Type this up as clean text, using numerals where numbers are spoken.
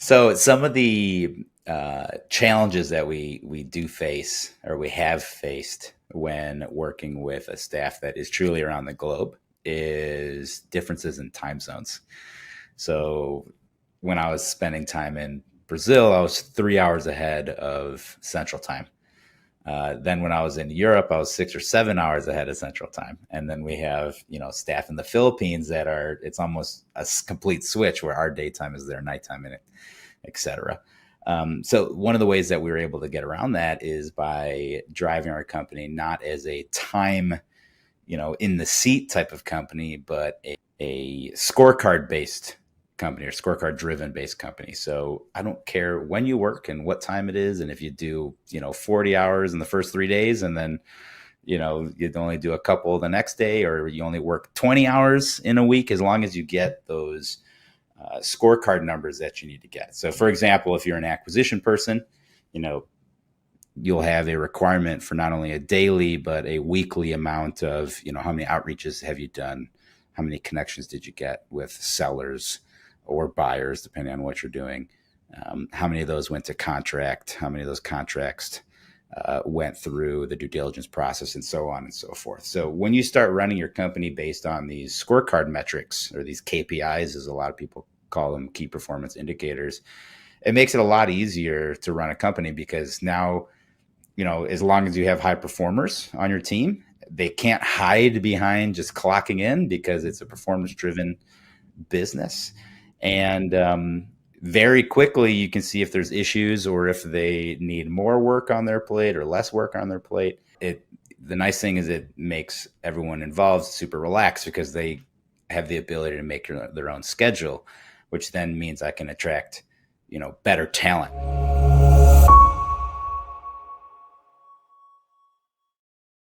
So some of the challenges that we do face or we have faced when working with a staff that is truly around the globe is differences in time zones. So when I was spending time in Brazil, I was 3 hours ahead of Central Time. Then when I was in Europe, I was 6 or 7 hours ahead of Central Time. And then we have, staff in the Philippines that it's almost a complete switch where our daytime is their nighttime, and et cetera. So one of the ways that we were able to get around that is by driving our company not as a time, in the seat type of company, but a scorecard based company or scorecard driven based company. So I don't care when you work and what time it is. And if you do, 40 hours in the first 3 days and then, you'd only do a couple the next day, or you only work 20 hours in a week, as long as you get those scorecard numbers that you need to get. So for example, if you're an acquisition person, you'll have a requirement for not only a daily, but a weekly amount of, how many outreaches have you done? How many connections did you get with sellers or buyers, depending on what you're doing? How many of those went to contract? How many of those contracts went through the due diligence process, and so on and so forth. So when you start running your company based on these scorecard metrics, or these KPIs, as a lot of people call them, key performance indicators, it makes it a lot easier to run a company, because now, as long as you have high performers on your team, they can't hide behind just clocking in, because it's a performance driven business. And very quickly you can see if there's issues or if they need more work on their plate or less work on their plate. The nice thing is it makes everyone involved super relaxed, because they have the ability to make their own schedule, which then means I can attract, better talent.